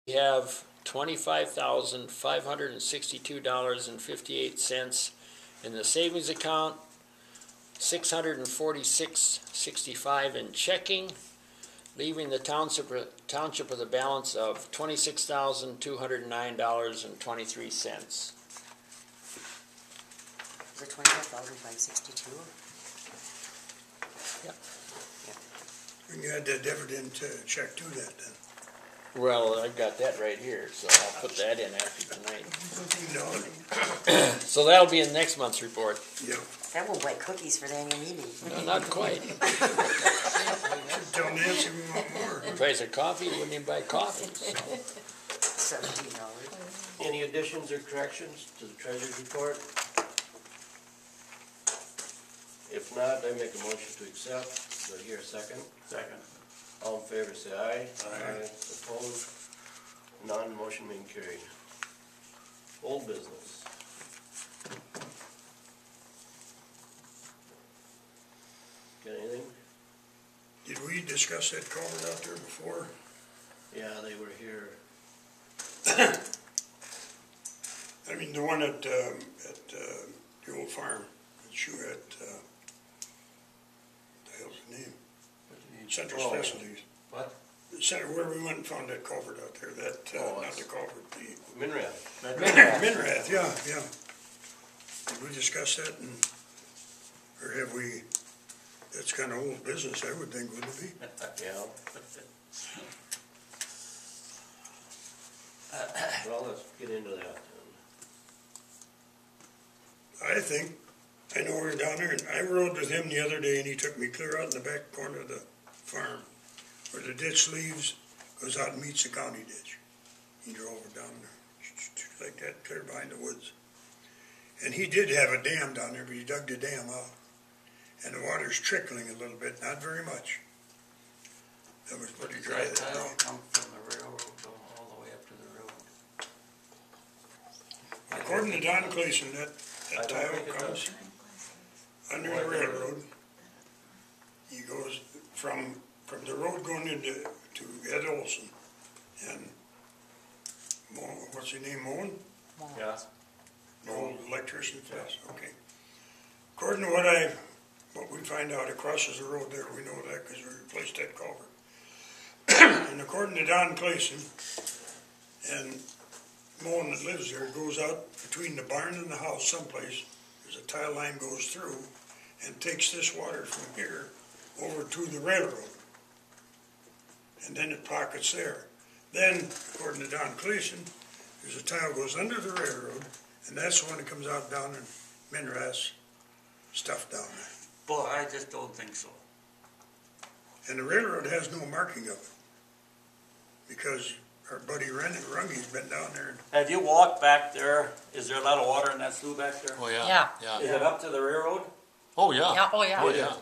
We have $25,562.58 in the savings account, $646.65 in checking, leaving the township with a balance of $26,209.23. Is it 25,562? Yep. We can add that dividend check to that then. Well, I've got that right here, so I'll put that in after tonight. No, So that'll be in next month's report. yeah. That will buy cookies for the annual meeting. No, not quite. Tell Nancy we want more. The price of coffee, wouldn't even buy coffee. So. $17. Any additions or corrections to the treasurer's report? If not, I make a motion to accept. Do I hear a second? Second. All in favor, say aye. Aye. Opposed? None, motion being carried. Old business. Got anything? Did we discuss that culvert out there before? Yeah, they were here. I mean, the one at the old farm, that you had, what the hell's the name? Central Specialties. What? The center, where we went and found that culvert out there, that, Oh, not the culvert, the Minrath. Minrath, yeah. Did we discuss that and, or have we, that's kind of old business, I would think, wouldn't it be? Yeah. Well, let's get into that then. I think, I know we're down there, and I rode with him the other day, and he took me clear out in the back corner of the farm, where the ditch leaves, goes out and meets the county ditch. He drove it down there, like that, clear behind the woods. And he did have a dam down there, but he dug the dam out. And the water's trickling a little bit, not very much. That was pretty dry that That'll day. come from the railroad, go all the way up to the road. According to Don Clayson, that I don't tile think it comes does. under the railroad. He goes from the road going into Ed Olson and what's his name, Moen? Yeah. Old electrician, yes, okay. According to what we find out, it crosses the road there, we know that because we replaced that culvert. And according to Don Clayson, and Moen that lives there, it goes out between the barn and the house someplace, there's a tile line goes through and takes this water from here over to the railroad. And then it pockets there. Then, according to Don Clayson, there's a tile goes under the railroad, and that's the one that comes out down in Minrath's stuff down there. Well, I just don't think so. And the railroad has no marking of it, because our buddy Rungy's been down there. And Have you walked back there? Is there a lot of water in that slough back there? Oh, yeah. Yeah. Is it up to the railroad? Oh, yeah. Yeah, oh yeah. Oh, yeah.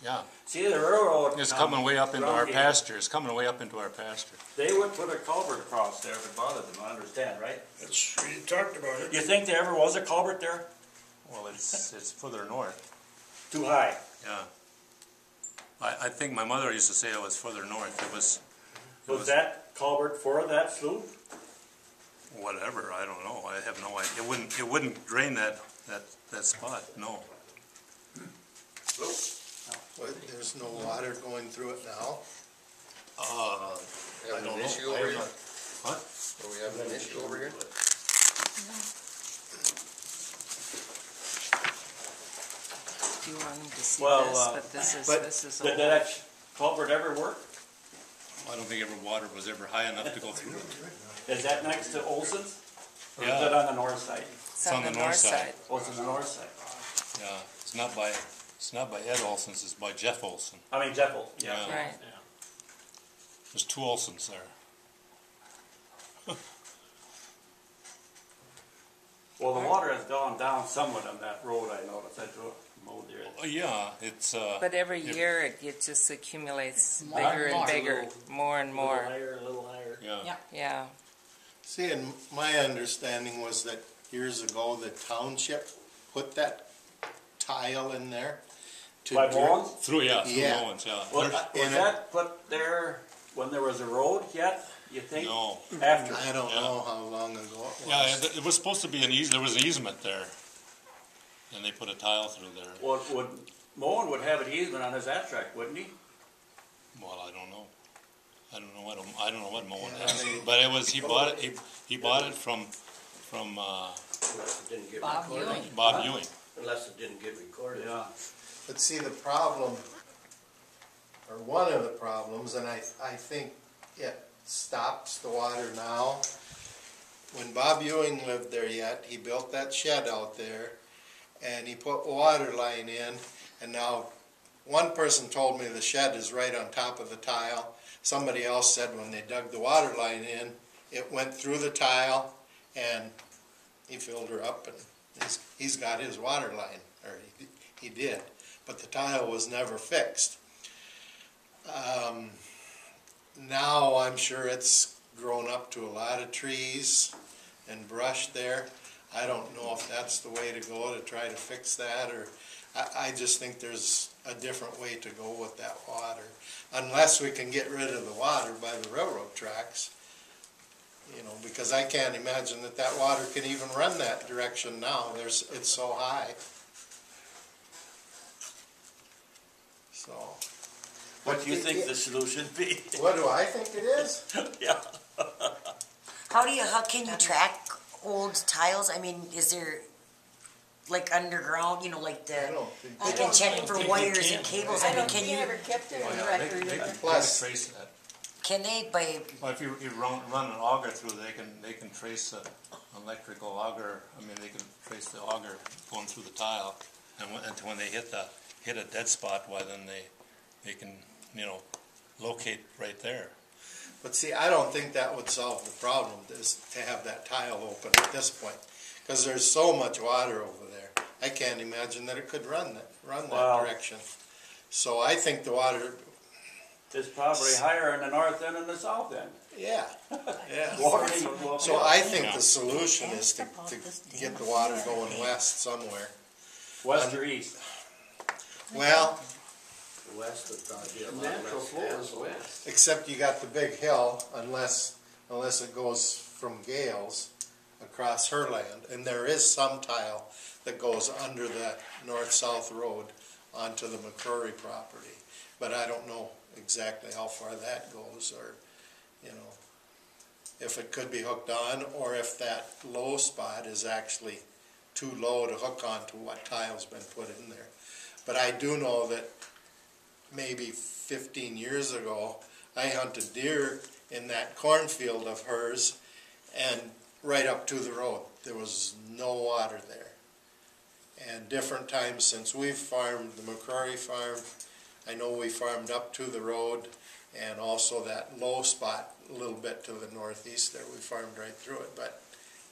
Yeah. See, the railroad. It's coming way up into our Rungy, pasture. It's coming way up into our pasture. They would put a culvert across there if it bothered them, I understand, right? that's, we talked about it. You think there ever was a culvert there? Well, it's further north. Too high. Yeah. I think my mother used to say it was further north. It was that culvert for that slough? whatever. I don't know. I have no idea. It wouldn't drain that spot. No. What, there's no water going through it now? I Have don't an know. issue I over have here? not- What? Are we having an issue over here? Do you want them to see Well, this? But this is Did old. that culvert ever work? I don't think water was ever high enough to go through it. Is that next to Olson's? Or Yeah. is it on the north side? It's on the north side. Oh, it's on the north side. Yeah. It's not by Ed Olson's. It's by Jeff Olson. I mean, Jeffel. Yeah. Yeah. Right. There's two Olsons there. Well, the water has gone down somewhat on that road, I noticed. I drove mowed there. Oh, yeah. It's But every year it just accumulates More bigger and and more. bigger, more and more. A little higher. yeah. Yeah. See, and my understanding was that years ago, the township put that tile in there. By Vaughn's? Through Yeah. Owens, yeah. Was And that put there when there was a road yet, you think? No. After. I don't know how long ago it was. Yeah, it was supposed to be there was an easement there. And they put a tile through there. Moen would have an easement on his abstract, wouldn't he? Well, I don't know. I don't know what Moen Yeah, has. they- But it was, he bought it from, Unless it didn't get Bob recorded. Ewing. Bob Ewing. Unless it didn't get recorded. Yeah. But see, the problem, or one of the problems, and I think it stops the water now. When Bob Ewing lived there yet, he built that shed out there, and he put a water line in, and now one person told me the shed is right on top of the tile. Somebody else said when they dug the water line in, it went through the tile, and he filled her up, and he's got his water line, or he did, but the tile was never fixed. Now I'm sure it's grown up to a lot of trees and brush there. I don't know if that's the way to go to try to fix that, or I just think there's a different way to go with that water. Unless we can get rid of the water by the railroad tracks, you know, because I can't imagine that water can even run that direction now. It's so high. So. What do you think the solution be? What do I think it is? Yeah. How can you track old tiles? I mean, is there like underground, you know, like I the, don't think. you can check for wires and cables, I mean, can He you, never kept it Oh, on yeah, they record. can Plus- trace that. can they by, Well, if you run an auger through, they can trace an electrical auger. I mean, they can trace the auger going through the tile, and when they hit a dead spot, why then they can, you know, locate right there. But see, I don't think that would solve the problem, is to have that tile open at this point, because there's so much water over there. I can't imagine that it could run that Wow. direction. So I think the water, It's probably higher in the north end and the south end. yeah, yeah. Water even will be So up. I think the solution is to get the water going west somewhere. West or east? Well, The west would probably be a lot Natural less flow is hassle. west. except you got the big hill, unless it goes from Gales across her land, and there is some tile that goes under that north-south road onto the McCrory property, but I don't know exactly how far that goes, or, you know, if it could be hooked on, or if that low spot is actually too low to hook onto what tile's been put in there. But I do know that maybe 15 years ago, I hunted deer in that cornfield of hers, and right up to the road, there was no water there. And different times since we've farmed the McCrory farm, I know we farmed up to the road, and also that low spot a little bit to the northeast there, we farmed right through it, but,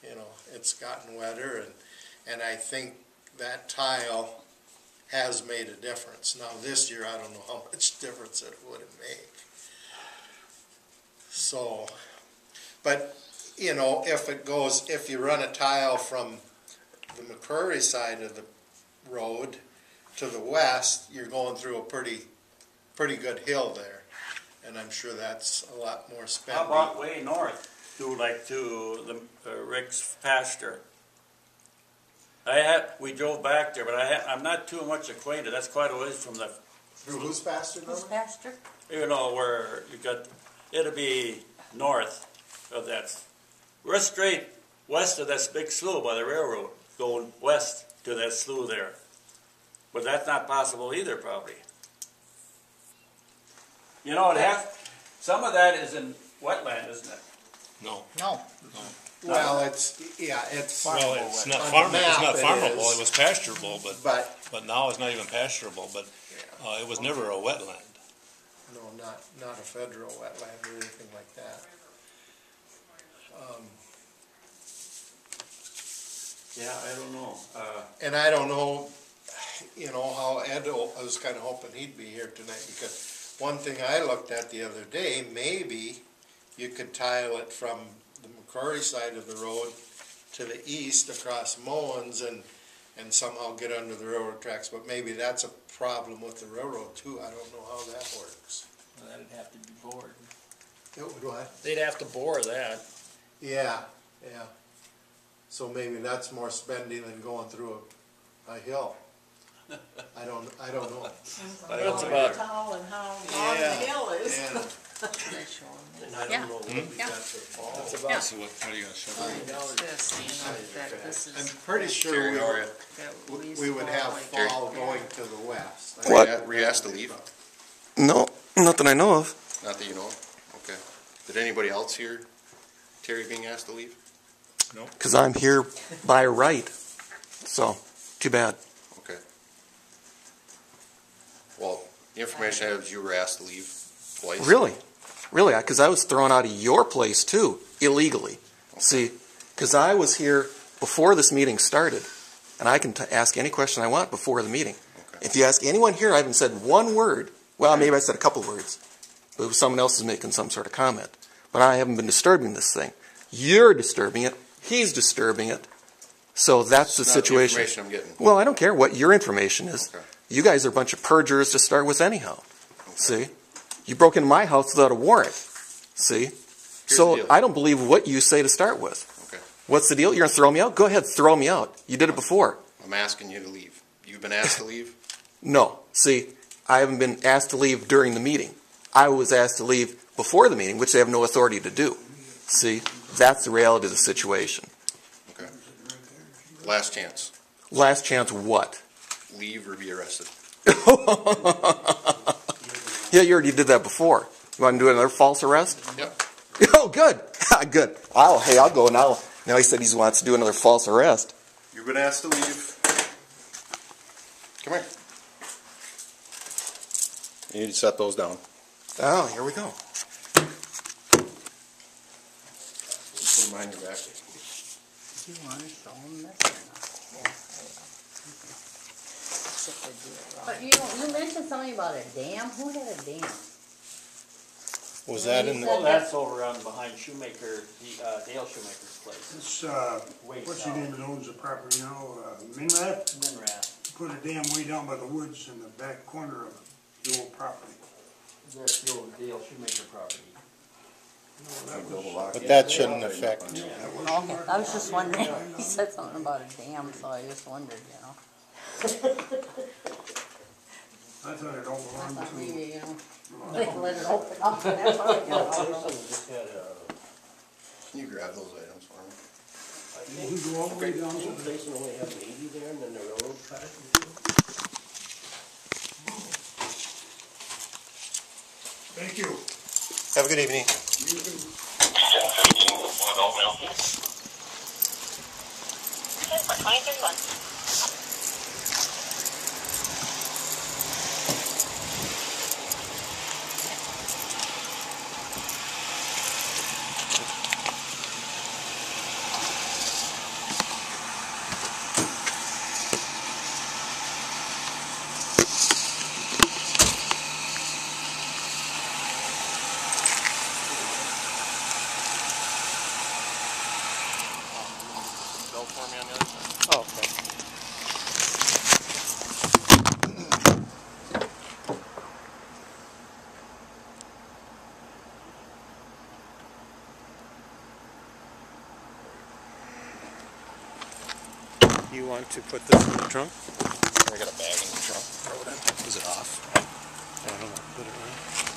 you know, it's gotten wetter, and I think that tile has made a difference. Now this year, I don't know how much difference it would make. So, but, you know, if you run a tile from the McCrory side of the road to the west, you're going through a pretty good hill there. And I'm sure that's a lot more How spending. about way north, to the Rick's pasture? We drove back there, but I'm not too much acquainted. That's quite a ways from the, Through whose pasture now? Pastor? you know, where you got, it'll be north of that. We're straight west of that big slough by the railroad, going west to that slough there. But that's not possible either, probably. You know, some of that is in wetland, isn't it? No. no, Well, it's Well, it's not On the it's not map it farmable. is. It was pasturable, but, but now it's not even pasturable. But it was never a wetland. no, not a federal wetland or anything like that. Yeah, I don't know. And I don't know, you know, how Ed, I was kind of hoping he'd be here tonight, because one thing I looked at the other day, maybe you could tile it from the McCrory side of the road to the east across Mullins and somehow get under the railroad tracks, but maybe that's a problem with the railroad too. I don't know how that works. That'd have to be bored. It would what? They'd have to bore that. Yeah, yeah. So maybe that's more spending than going through a hill. I don't know. That's about, How and how long the hill is. Yeah. And I Yeah. don't know what we got for fall. that's Yeah. about, So what are you gonna show? This, you know, that this I'm is, pretty sure How are you? that we we would have like fall that. going to the west. What? Were you asked to leave? No, not that I know of. Not that you know of? Okay. Did anybody else hear Terry being asked to leave? Because I'm here by right. So, too bad. Okay. Well, the information I have is you were asked to leave twice. Really? Really? Because I was thrown out of your place, too, illegally. See, because I was here before this meeting started, and I can ask any question I want before the meeting. Okay. If you ask anyone here, I haven't said one word. Well, maybe I said a couple words. But it was someone else is making some sort of comment. But I haven't been disturbing this thing. You're disturbing it. He's disturbing it. So that's the It's not situation. the information I'm getting. Well, I don't care what your information is. Okay. You guys are a bunch of perjurers to start with anyhow. See? You broke into my house without a warrant. See? the So deal. I don't believe what you say to start with. Okay. What's the deal? You're going to throw me out? Go ahead, throw me out. You did it before. I'm asking you to leave. You've been asked to leave? No. See, I haven't been asked to leave during the meeting. I was asked to leave before the meeting, which they have no authority to do. See? That's the reality of the situation. Okay. Last chance. Last chance what? Leave or be arrested. Yeah, you already did that before. You want to do another false arrest? Yep. Oh, good. Good. I'll go now. Now he said he wants to do another false arrest. You've been asked to leave. Come here. You need to set those down. Oh, here we go. Put them behind your back. You want to show them this or not? But you mentioned something about a dam. Who had a dam? Was that in well, the, that's over on behind Shoemaker, Dale Shoemaker's place. This, Way what's south. the name that owns the property now? Minrad? Minrat. Put a dam way down by the woods in the back corner of the old property. That's the old Dale Shoemaker property. but that shouldn't affect. Okay, I was just wondering. You said something about a dam, so I just wondered, you know. I thought it all I belonged thought to. maybe, you know, they let it open up and that's what, you know. Just had Can you grab those items for me? You can go all the way down to Some the. place only have 80 there and then the railroad cut it. Thank you. Have a good evening. Bill for me on the other side. Oh, okay. You want to put this in the trunk? I got a bag in the trunk. Is it off? I don't know. Put it on.